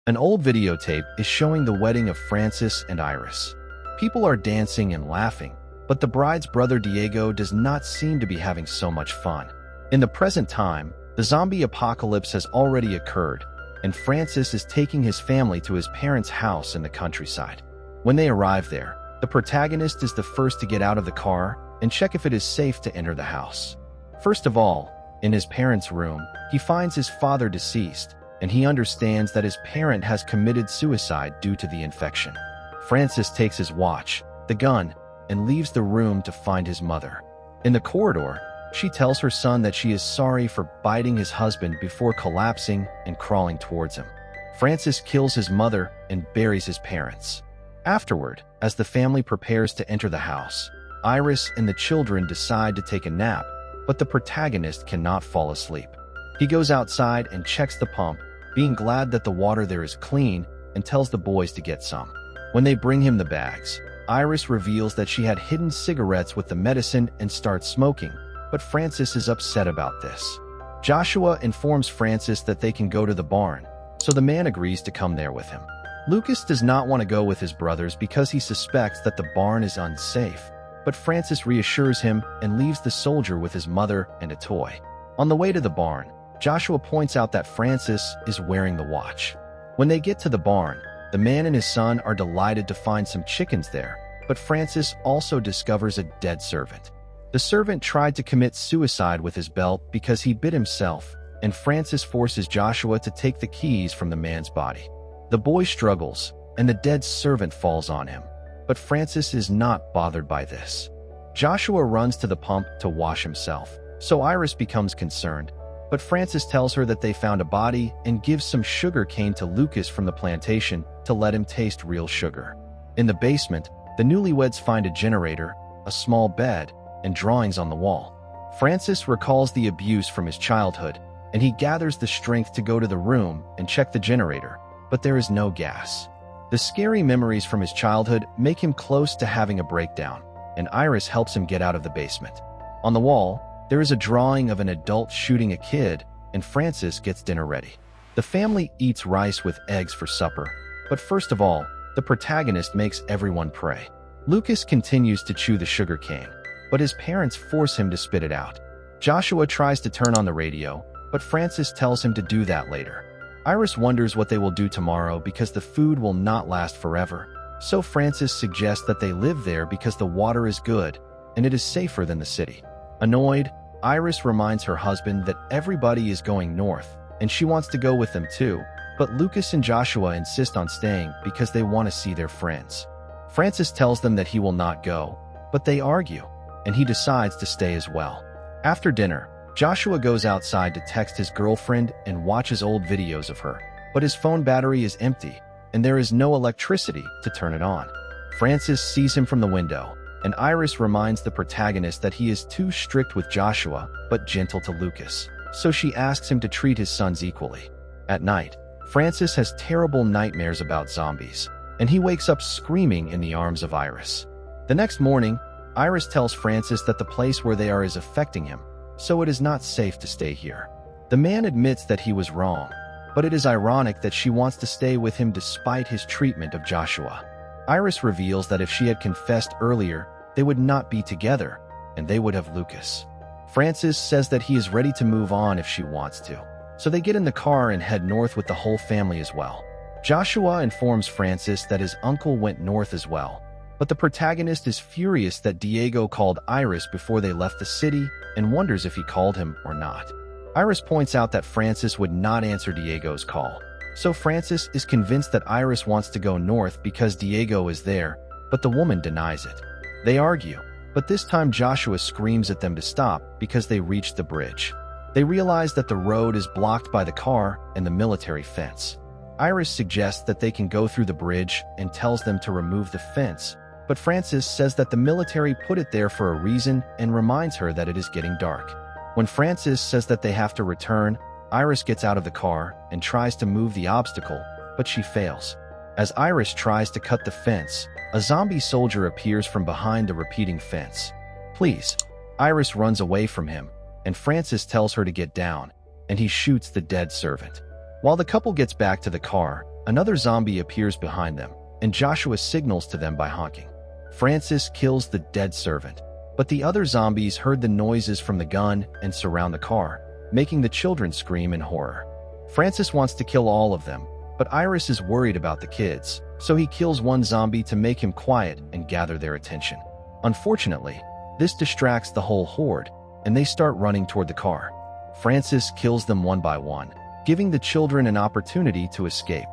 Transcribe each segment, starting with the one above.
An old videotape is showing the wedding of Francis and Iris. People are dancing and laughing, but the bride's brother Diego does not seem to be having so much fun. In the present time, the zombie apocalypse has already occurred, and Francis is taking his family to his parents' house in the countryside. When they arrive there, the protagonist is the first to get out of the car and check if it is safe to enter the house. First of all, in his parents' room, he finds his father deceased, and he understands that his parent has committed suicide due to the infection. Francis takes his watch, the gun, and leaves the room to find his mother. In the corridor, she tells her son that she is sorry for biting his husband before collapsing and crawling towards him. Francis kills his mother and buries his parents. Afterward, as the family prepares to enter the house, Iris and the children decide to take a nap, but the protagonist cannot fall asleep. He goes outside and checks the pump, being glad that the water there is clean, and tells the boys to get some. When they bring him the bags, Iris reveals that she had hidden cigarettes with the medicine and starts smoking, but Francis is upset about this. Joshua informs Francis that they can go to the barn, so the man agrees to come there with him. Lucas does not want to go with his brothers because he suspects that the barn is unsafe, but Francis reassures him and leaves the soldier with his mother and a toy. On the way to the barn, Joshua points out that Francis is wearing the watch. When they get to the barn, the man and his son are delighted to find some chickens there, but Francis also discovers a dead servant. The servant tried to commit suicide with his belt because he bit himself, and Francis forces Joshua to take the keys from the man's body. The boy struggles, and the dead servant falls on him, but Francis is not bothered by this. Joshua runs to the pump to wash himself, so Iris becomes concerned, but Francis tells her that they found a body and gives some sugar cane to Lucas from the plantation to let him taste real sugar. In the basement, the newlyweds find a generator, a small bed, and drawings on the wall. Francis recalls the abuse from his childhood, and he gathers the strength to go to the room and check the generator, but there is no gas. The scary memories from his childhood make him close to having a breakdown, and Iris helps him get out of the basement. On the wall, there is a drawing of an adult shooting a kid, and Francis gets dinner ready. The family eats rice with eggs for supper, but first of all, the protagonist makes everyone pray. Lucas continues to chew the sugar cane, but his parents force him to spit it out. Joshua tries to turn on the radio, but Francis tells him to do that later. Iris wonders what they will do tomorrow because the food will not last forever, so Francis suggests that they live there because the water is good and it is safer than the city. Annoyed, Iris reminds her husband that everybody is going north and she wants to go with them too, but Lucas and Joshua insist on staying because they want to see their friends. Francis tells them that he will not go, but they argue, and he decides to stay as well. After dinner, Joshua goes outside to text his girlfriend and watches old videos of her, but his phone battery is empty, and there is no electricity to turn it on. Francis sees him from the window, and Iris reminds the protagonist that he is too strict with Joshua, but gentle to Lucas, so she asks him to treat his sons equally. At night, Francis has terrible nightmares about zombies, and he wakes up screaming in the arms of Iris. The next morning, Iris tells Francis that the place where they are is affecting him, so it is not safe to stay here. The man admits that he was wrong, but it is ironic that she wants to stay with him despite his treatment of Joshua. Iris reveals that if she had confessed earlier, they would not be together, and they would have Lucas. Francis says that he is ready to move on if she wants to, so they get in the car and head north with the whole family as well. Joshua informs Francis that his uncle went north as well, but the protagonist is furious that Diego called Iris before they left the city and wonders if he called him or not. Iris points out that Francis would not answer Diego's call, so Francis is convinced that Iris wants to go north because Diego is there, but the woman denies it. They argue, but this time Joshua screams at them to stop because they reach the bridge. They realize that the road is blocked by the car and the military fence. Iris suggests that they can go through the bridge and tells them to remove the fence, but Francis says that the military put it there for a reason and reminds her that it is getting dark. When Francis says that they have to return, Iris gets out of the car and tries to move the obstacle, but she fails. As Iris tries to cut the fence, a zombie soldier appears from behind the repeating fence. Please. Iris runs away from him, and Francis tells her to get down, and he shoots the dead servant. While the couple gets back to the car, Another zombie appears behind them, and Joshua signals to them by honking. Francis kills the dead servant, but the other zombies heard the noises from the gun and surround the car, making the children scream in horror. Francis wants to kill all of them, but Iris is worried about the kids, so he kills one zombie to make him quiet and gather their attention. Unfortunately, this distracts the whole horde, and they start running toward the car. Francis kills them one by one, giving the children an opportunity to escape.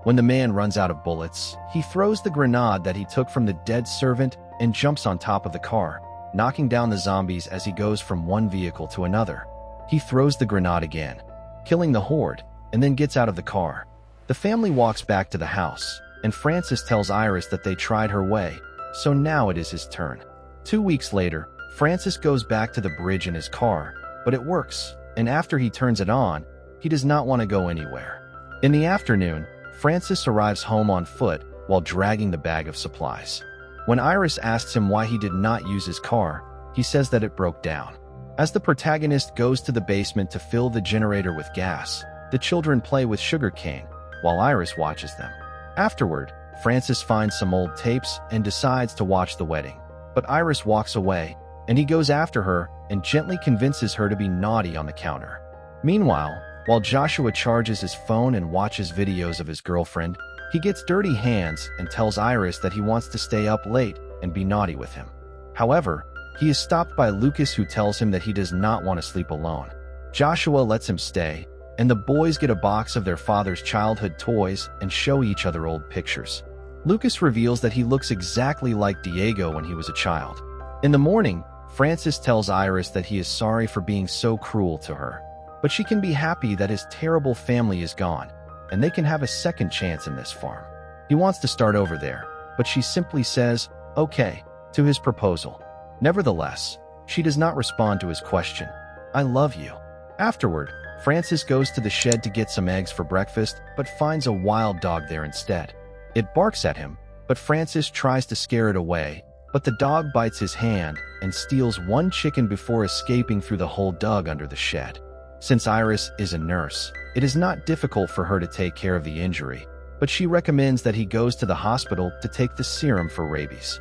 When the man runs out of bullets, he throws the grenade that he took from the dead servant and jumps on top of the car, knocking down the zombies as he goes from one vehicle to another. He throws the grenade again, killing the horde, and then gets out of the car. The family walks back to the house, and Francis tells Iris that they tried her way, so now it is his turn. 2 weeks later, Francis goes back to the bridge in his car, but it works, and after he turns it on, he does not want to go anywhere. In the afternoon, Francis arrives home on foot while dragging the bag of supplies. When Iris asks him why he did not use his car, he says that it broke down. As the protagonist goes to the basement to fill the generator with gas, the children play with sugarcane, while Iris watches them. Afterward, Francis finds some old tapes and decides to watch the wedding, but Iris walks away, and he goes after her and gently convinces her to be naughty on the counter. Meanwhile, while Joshua charges his phone and watches videos of his girlfriend, he gets dirty hands and tells Iris that he wants to stay up late and be naughty with him. However, he is stopped by Lucas, who tells him that he does not want to sleep alone. Joshua lets him stay, and the boys get a box of their father's childhood toys and show each other old pictures. Lucas reveals that he looks exactly like Diego when he was a child. In the morning, Francis tells Iris that he is sorry for being so cruel to her, but she can be happy that his terrible family is gone, and they can have a second chance in this farm. He wants to start over there, but she simply says, okay, to his proposal. Nevertheless, she does not respond to his question, I love you. Afterward, Francis goes to the shed to get some eggs for breakfast, but finds a wild dog there instead. It barks at him, but Francis tries to scare it away, but the dog bites his hand and steals one chicken before escaping through the hole dug under the shed. Since Iris is a nurse, it is not difficult for her to take care of the injury, but she recommends that he goes to the hospital to take the serum for rabies.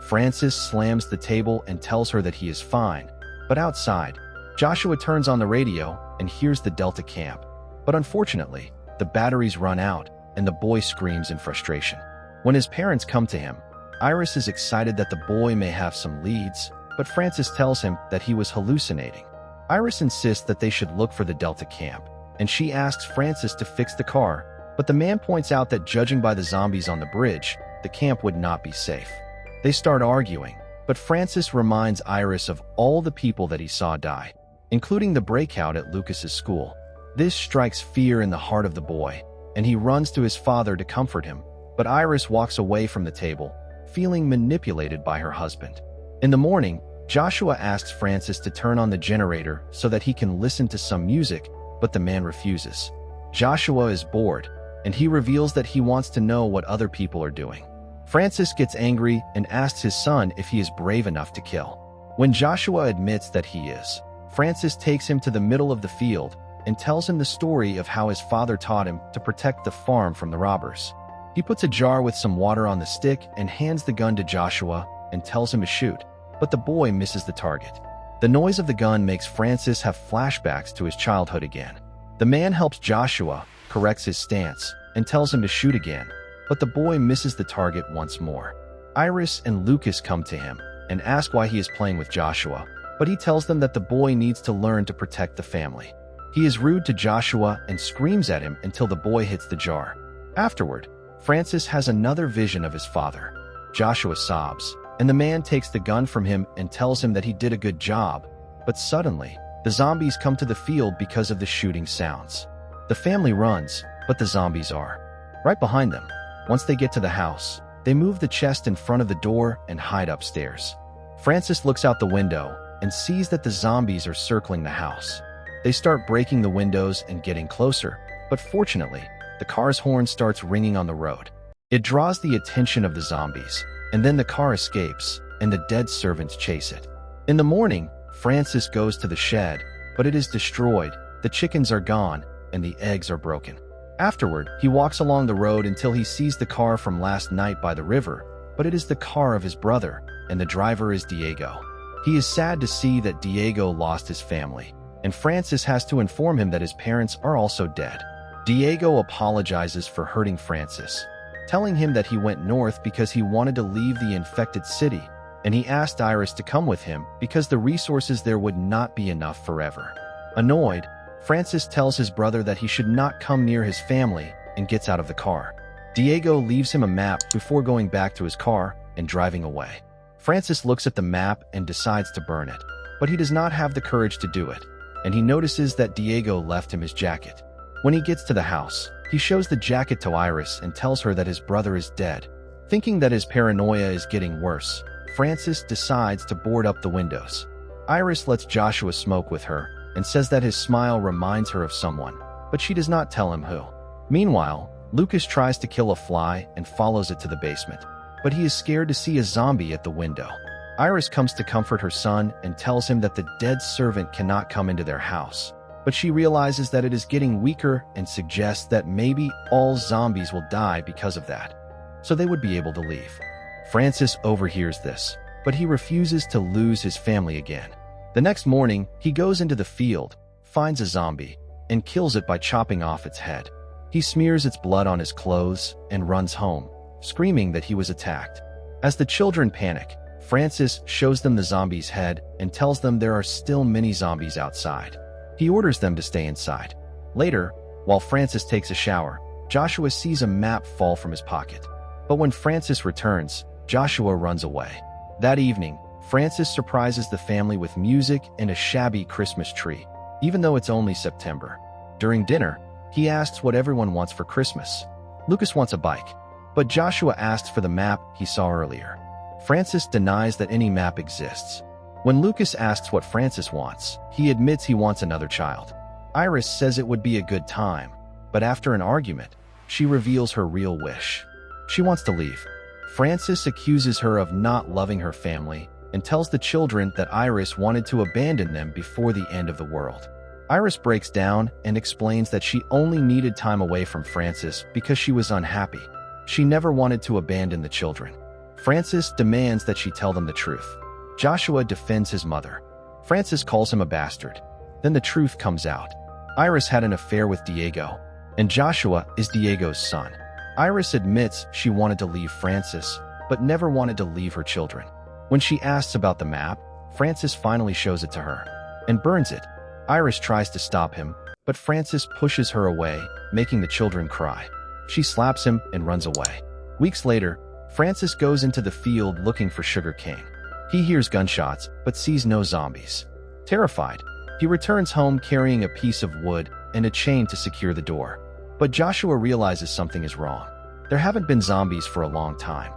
Francis slams the table and tells her that he is fine, but outside, Joshua turns on the radio and hears the Delta camp. But unfortunately, the batteries run out, and the boy screams in frustration. When his parents come to him, Iris is excited that the boy may have some leads, but Francis tells him that he was hallucinating. Iris insists that they should look for the Delta camp, and she asks Francis to fix the car, but the man points out that judging by the zombies on the bridge, the camp would not be safe. They start arguing, but Francis reminds Iris of all the people that he saw die, including the breakout at Lucas's school. This strikes fear in the heart of the boy, and he runs to his father to comfort him, but Iris walks away from the table, feeling manipulated by her husband. In the morning, Joshua asks Francis to turn on the generator so that he can listen to some music, but the man refuses. Joshua is bored, and he reveals that he wants to know what other people are doing. Francis gets angry and asks his son if he is brave enough to kill. When Joshua admits that he is, Francis takes him to the middle of the field and tells him the story of how his father taught him to protect the farm from the robbers. He puts a jar with some water on the stick and hands the gun to Joshua and tells him to shoot, but the boy misses the target. The noise of the gun makes Francis have flashbacks to his childhood again. The man helps Joshua, corrects his stance, and tells him to shoot again, but the boy misses the target once more. Iris and Lucas come to him and ask why he is playing with Joshua, but he tells them that the boy needs to learn to protect the family. He is rude to Joshua and screams at him until the boy hits the jar. Afterward, Francis has another vision of his father. Joshua sobs, and the man takes the gun from him and tells him that he did a good job, but suddenly, the zombies come to the field because of the shooting sounds. The family runs, but the zombies are right behind them. Once they get to the house, they move the chest in front of the door and hide upstairs. Francis looks out the window and sees that the zombies are circling the house. They start breaking the windows and getting closer, but fortunately, the car's horn starts ringing on the road. It draws the attention of the zombies, and then the car escapes, and the dead servants chase it. In the morning, Francis goes to the shed, but it is destroyed, the chickens are gone, and the eggs are broken. Afterward, he walks along the road until he sees the car from last night by the river, but it is the car of his brother, and the driver is Diego. He is sad to see that Diego lost his family, and Francis has to inform him that his parents are also dead. Diego apologizes for hurting Francis, telling him that he went north because he wanted to leave the infected city, and he asked Iris to come with him because the resources there would not be enough forever. Annoyed, Francis tells his brother that he should not come near his family and gets out of the car. Diego leaves him a map before going back to his car and driving away. Francis looks at the map and decides to burn it, but he does not have the courage to do it, and he notices that Diego left him his jacket. When he gets to the house, he shows the jacket to Iris and tells her that his brother is dead. Thinking that his paranoia is getting worse, Francis decides to board up the windows. Iris lets Joshua smoke with her and says that his smile reminds her of someone, but she does not tell him who. Meanwhile, Lucas tries to kill a fly and follows it to the basement, but he is scared to see a zombie at the window. Iris comes to comfort her son and tells him that the dead servant cannot come into their house, but she realizes that it is getting weaker and suggests that maybe all zombies will die because of that, so they would be able to leave. Francis overhears this, but he refuses to lose his family again. The next morning, he goes into the field, finds a zombie, and kills it by chopping off its head. He smears its blood on his clothes and runs home, screaming that he was attacked. As the children panic, Francis shows them the zombie's head and tells them there are still many zombies outside. He orders them to stay inside. Later, while Francis takes a shower, Joshua sees a map fall from his pocket. But when Francis returns, Joshua runs away. That evening, Francis surprises the family with music and a shabby Christmas tree, even though it's only September. During dinner, he asks what everyone wants for Christmas. Lucas wants a bike, but Joshua asks for the map he saw earlier. Francis denies that any map exists. When Lucas asks what Francis wants, he admits he wants another child. Iris says it would be a good time, but after an argument, she reveals her real wish. She wants to leave. Francis accuses her of not loving her family and tells the children that Iris wanted to abandon them before the end of the world. Iris breaks down and explains that she only needed time away from Francis because she was unhappy. She never wanted to abandon the children. Francis demands that she tell them the truth. Joshua defends his mother. Francis calls him a bastard. Then the truth comes out. Iris had an affair with Diego, and Joshua is Diego's son. Iris admits she wanted to leave Francis, but never wanted to leave her children. When she asks about the map, Francis finally shows it to her and burns it. Iris tries to stop him, but Francis pushes her away, making the children cry. She slaps him and runs away. Weeks later, Francis goes into the field looking for sugarcane. He hears gunshots, but sees no zombies. Terrified, he returns home carrying a piece of wood and a chain to secure the door. But Joshua realizes something is wrong. There haven't been zombies for a long time.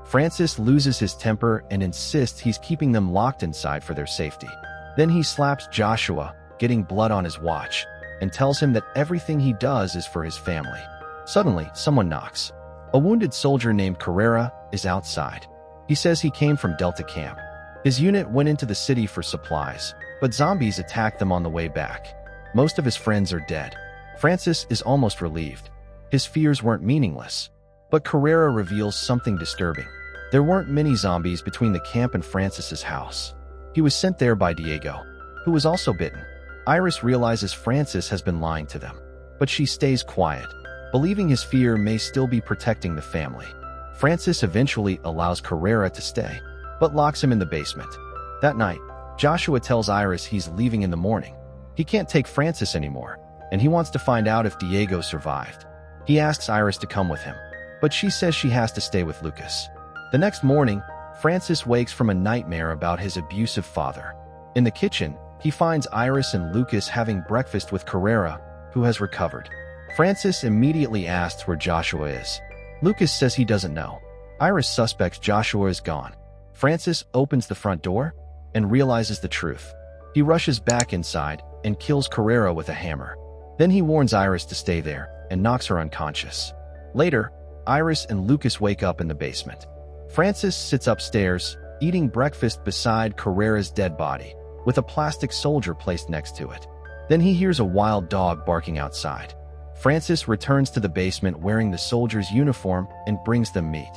Francis loses his temper and insists he's keeping them locked inside for their safety. Then he slaps Joshua, getting blood on his watch, and tells him that everything he does is for his family. Suddenly, someone knocks. A wounded soldier named Carrera is outside. He says he came from Delta Camp. His unit went into the city for supplies, but zombies attacked them on the way back. Most of his friends are dead. Francis is almost relieved. His fears weren't meaningless. But Carrera reveals something disturbing. There weren't many zombies between the camp and Francis's house. He was sent there by Diego, who was also bitten. Iris realizes Francis has been lying to them, but she stays quiet, believing his fear may still be protecting the family. Francis eventually allows Carrera to stay, but locks him in the basement. That night, Joshua tells Iris he's leaving in the morning. He can't take Francis anymore, and he wants to find out if Diego survived. He asks Iris to come with him, but she says she has to stay with Lucas. The next morning, Francis wakes from a nightmare about his abusive father. In the kitchen, he finds Iris and Lucas having breakfast with Carrera, who has recovered. Francis immediately asks where Joshua is. Lucas says he doesn't know. Iris suspects Joshua is gone. Francis opens the front door and realizes the truth. He rushes back inside and kills Carrera with a hammer. Then he warns Iris to stay there and knocks her unconscious. Later, Iris and Lucas wake up in the basement. Francis sits upstairs, eating breakfast beside Carrera's dead body, with a plastic soldier placed next to it. Then he hears a wild dog barking outside. Francis returns to the basement wearing the soldier's uniform and brings them meat.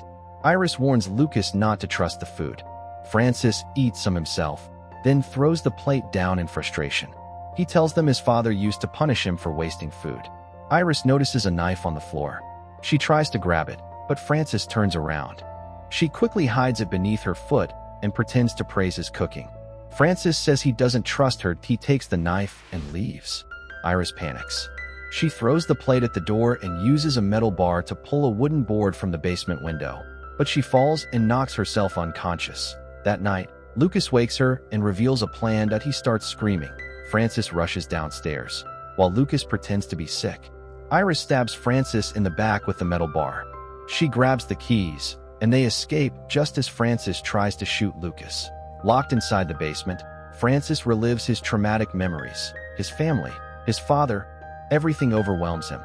Iris warns Lucas not to trust the food. Francis eats some himself, then throws the plate down in frustration. He tells them his father used to punish him for wasting food. Iris notices a knife on the floor. She tries to grab it, but Francis turns around. She quickly hides it beneath her foot and pretends to praise his cooking. Francis says he doesn't trust her. He takes the knife and leaves. Iris panics. She throws the plate at the door and uses a metal bar to pull a wooden board from the basement window, but she falls and knocks herself unconscious. That night, Lucas wakes her and reveals a plan that he starts screaming. Francis rushes downstairs, while Lucas pretends to be sick. Iris stabs Francis in the back with the metal bar. She grabs the keys, and they escape just as Francis tries to shoot Lucas. Locked inside the basement, Francis relives his traumatic memories. His family, his father, everything overwhelms him.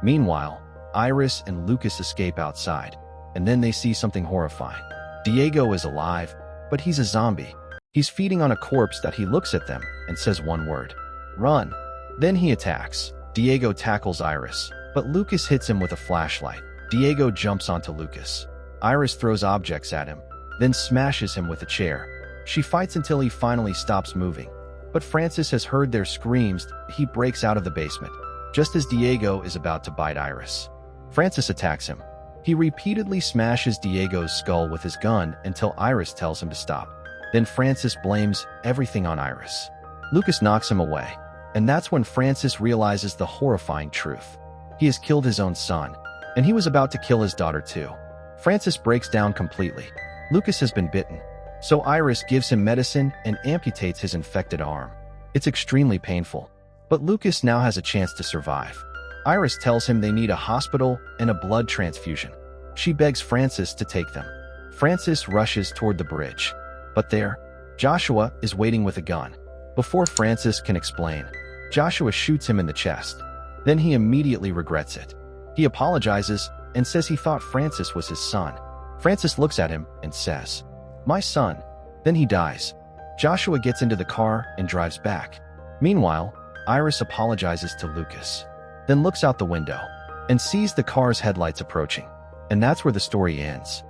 Meanwhile, Iris and Lucas escape outside, and then they see something horrifying. Diego is alive, but he's a zombie. He's feeding on a corpse that he looks at them and says one word: run. Then he attacks. Diego tackles Iris, but Lucas hits him with a flashlight. Diego jumps onto Lucas. Iris throws objects at him, then smashes him with a chair. She fights until he finally stops moving. But Francis has heard their screams. He breaks out of the basement, just as Diego is about to bite Iris. Francis attacks him. He repeatedly smashes Diego's skull with his gun until Iris tells him to stop. Then Francis blames everything on Iris. Lucas knocks him away, and that's when Francis realizes the horrifying truth. He has killed his own son, and he was about to kill his daughter too. Francis breaks down completely. Lucas has been bitten, so Iris gives him medicine and amputates his infected arm. It's extremely painful, but Lucas now has a chance to survive. Iris tells him they need a hospital and a blood transfusion. She begs Francis to take them. Francis rushes toward the bridge, but there, Joshua is waiting with a gun. Before Francis can explain, Joshua shoots him in the chest. Then he immediately regrets it. He apologizes and says he thought Francis was his son. Francis looks at him and says, "My son." Then he dies. Joshua gets into the car and drives back. Meanwhile, Iris apologizes to Lucas, then looks out the window and sees the car's headlights approaching. And that's where the story ends.